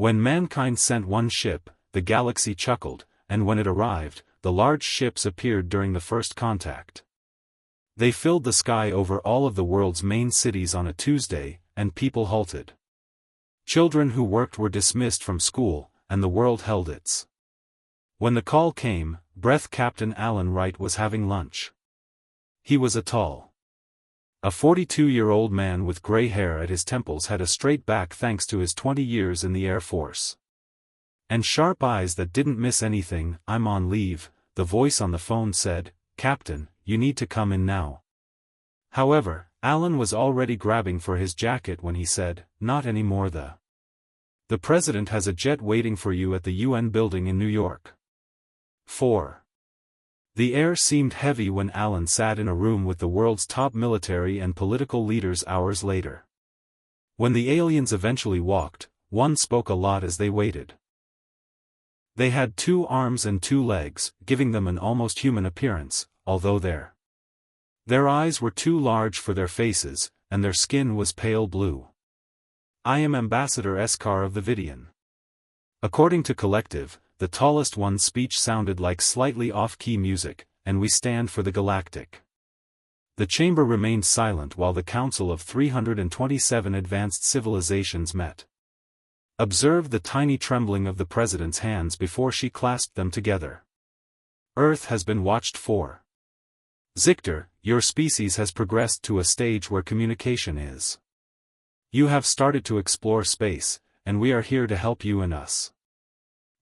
When mankind sent one ship, the galaxy chuckled, and when it arrived, the large ships appeared during the first contact. They filled the sky over all of the world's main cities on a Tuesday, and people halted. Children who worked were dismissed from school, and the world held its. When the call came, Captain Alan Wright was having lunch. He was a 42-year-old man with gray hair at his temples had a straight back thanks to his 20 years in the Air Force. And sharp eyes that didn't miss anything. "I'm on leave," the voice on the phone said. "Captain, you need to come in now." However, Alan was already grabbing for his jacket when he said, "Not anymore. The president has a jet waiting for you at the UN building in New York." 4. The air seemed heavy when Alan sat in a room with the world's top military and political leaders hours later. When the aliens eventually walked, one spoke a lot as they waited. They had 2 arms and 2 legs, giving them an almost human appearance, although their eyes were too large for their faces, and their skin was pale blue. "I am Ambassador Eskar of the Vidian." According to Collective, the tallest one's speech sounded like slightly off-key music, "and we stand for the Galactic." The chamber remained silent while the Council of 327 advanced civilizations met. Observe the tiny trembling of the president's hands before she clasped them together. "Earth has been watched for. Zictor, your species has progressed to a stage where communication is. You have started to explore space, and we are here to help you and us."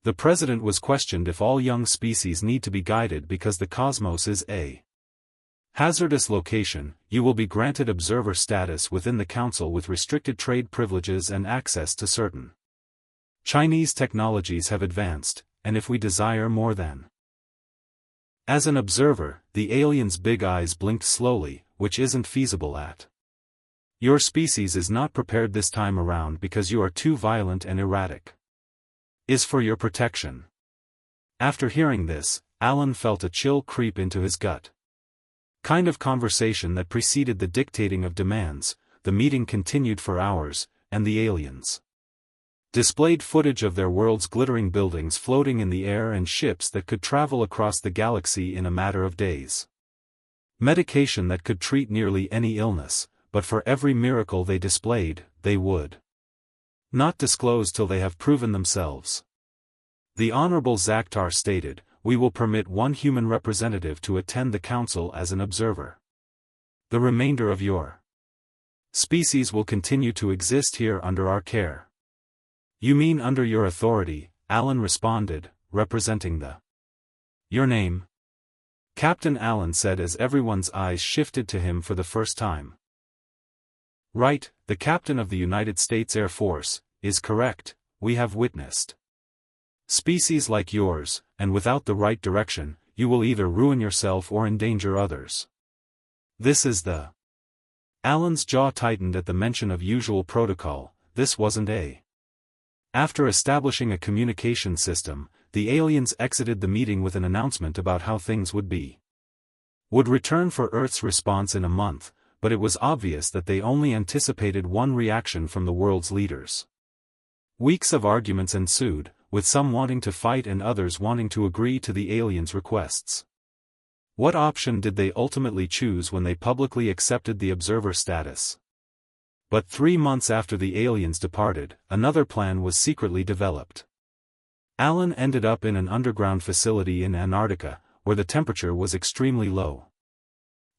The president was questioned if all young species need to be guided because the cosmos is a hazardous location. "You will be granted observer status within the council with restricted trade privileges and access to certain Chinese technologies have advanced, and if we desire more than." As an observer, the alien's big eyes blinked slowly, "which isn't feasible at. Your species is not prepared this time around because you are too violent and erratic. Is for your protection." After hearing this, Alan felt a chill creep into his gut. Kind of conversation that preceded the dictating of demands. The meeting continued for hours, and the aliens displayed footage of their world's glittering buildings floating in the air and ships that could travel across the galaxy in a matter of days. Medication that could treat nearly any illness, but for every miracle they displayed, they would not disclose till they have proven themselves. The Honorable Zaktar stated, "We will permit one human representative to attend the council as an observer. The remainder of your species will continue to exist here under our care." "You mean under your authority," Alan responded, representing the "Your name?" Captain Alan said as everyone's eyes shifted to him for the first time. "Right, the captain of the United States Air Force, is correct. We have witnessed species like yours, and without the right direction, you will either ruin yourself or endanger others. This is the..." Alan's jaw tightened at the mention of usual protocol. This wasn't a. After establishing a communication system, the aliens exited the meeting with an announcement about how things would return for Earth's response in a month, but it was obvious that they only anticipated one reaction from the world's leaders. Weeks of arguments ensued, with some wanting to fight and others wanting to agree to the aliens' requests. What option did they ultimately choose when they publicly accepted the observer status? But 3 months after the aliens departed, another plan was secretly developed. Alan ended up in an underground facility in Antarctica, where the temperature was extremely low.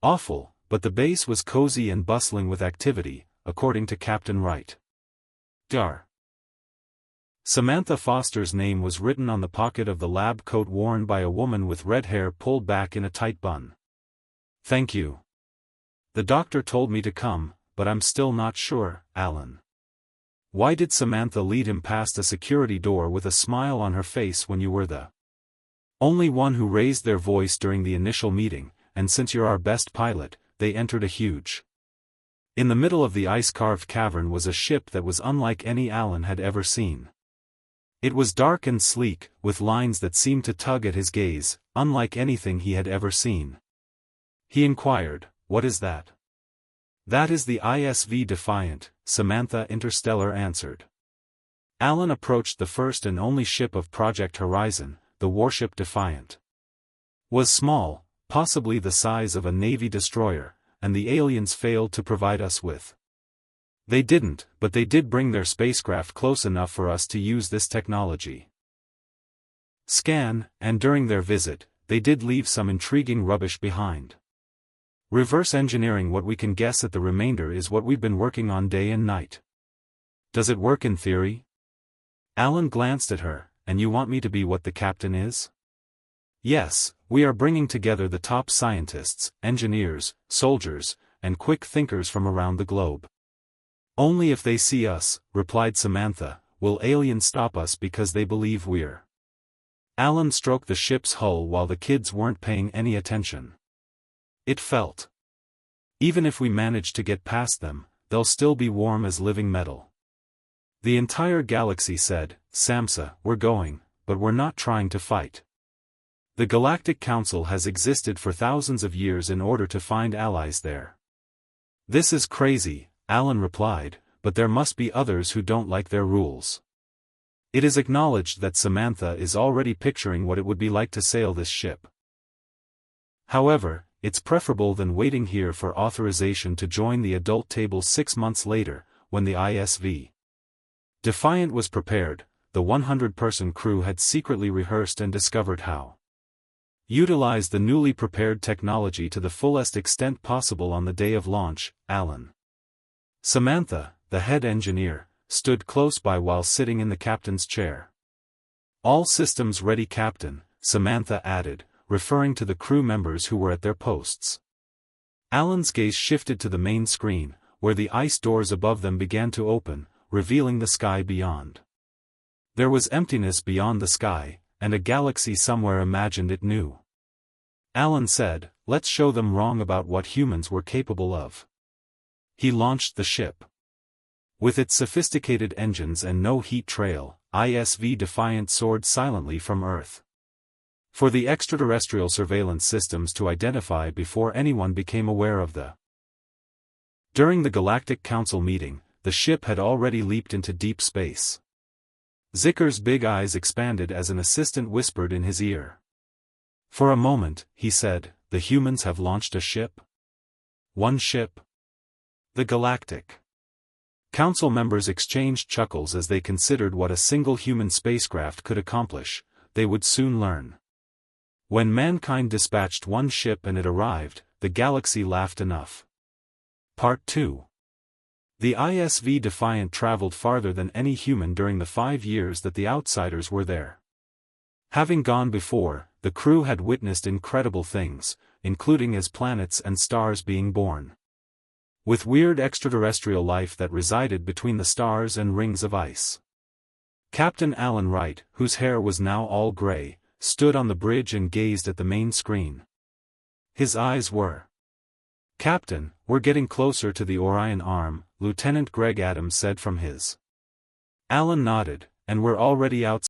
Awful, but the base was cozy and bustling with activity, according to Captain Wright. Dar. Samantha Foster's name was written on the pocket of the lab coat worn by a woman with red hair pulled back in a tight bun. "Thank you. The doctor told me to come, but I'm still not sure, Alan." Why did Samantha lead him past a security door with a smile on her face when you were the only one who raised their voice during the initial meeting, and since you're our best pilot, they entered a huge. In the middle of the ice-carved cavern was a ship that was unlike any Alan had ever seen. It was dark and sleek, with lines that seemed to tug at his gaze, unlike anything he had ever seen. He inquired, "What is that?" "That is the ISV Defiant," Samantha Interstellar answered. Alan approached the first and only ship of Project Horizon, the warship Defiant. Was small, possibly the size of a Navy destroyer, and the aliens failed to provide us with. They didn't, but they did bring their spacecraft close enough for us to use this technology. Scan, and during their visit, they did leave some intriguing rubbish behind. Reverse engineering what we can guess at the remainder is what we've been working on day and night. Does it work in theory? Alan glanced at her, and you want me to be what the captain is? Yes, we are bringing together the top scientists, engineers, soldiers, and quick thinkers from around the globe. Only if they see us, replied Samantha, will aliens stop us because they believe we're. Alan stroked the ship's hull while the kids weren't paying any attention. It felt. Even if we manage to get past them, they'll still be warm as living metal. The entire galaxy said, Samsa, we're going, but we're not trying to fight. The Galactic Council has existed for thousands of years in order to find allies there. This is crazy, Alan replied, but there must be others who don't like their rules. It is acknowledged that Samantha is already picturing what it would be like to sail this ship. However, it's preferable than waiting here for authorization to join the adult table 6 months later, when the HFY Defiant was prepared. The 100-person crew had secretly rehearsed and discovered how utilize the newly prepared technology to the fullest extent possible on the day of launch. Alan. Samantha, the head engineer, stood close by while sitting in the captain's chair. All systems ready, Captain, Samantha added, referring to the crew members who were at their posts. Alan's gaze shifted to the main screen, where the ice doors above them began to open, revealing the sky beyond. There was emptiness beyond the sky, and a galaxy somewhere imagined it new. Alan said, let's show them wrong about what humans were capable of. He launched the ship. With its sophisticated engines and no heat trail, HFY Defiant soared silently from Earth. For the extraterrestrial surveillance systems to identify before anyone became aware of the. During the Galactic Council meeting, the ship had already leaped into deep space. Zicker's big eyes expanded as an assistant whispered in his ear. For a moment, he said, the humans have launched a ship? One ship? The Galactic Council members exchanged chuckles as they considered what a single human spacecraft could accomplish. They would soon learn. When mankind dispatched one ship and it arrived, the galaxy laughed enough. Part 2. The HFY Defiant traveled farther than any human during the 5 years that the outsiders were there. Having gone before, the crew had witnessed incredible things, including as planets and stars being born. With weird extraterrestrial life that resided between the stars and rings of ice. Captain Alan Wright, whose hair was now all gray, stood on the bridge and gazed at the main screen. His eyes were. Captain, we're getting closer to the Orion Arm, Lieutenant Greg Adams said from his. Alan nodded, and we're already outside.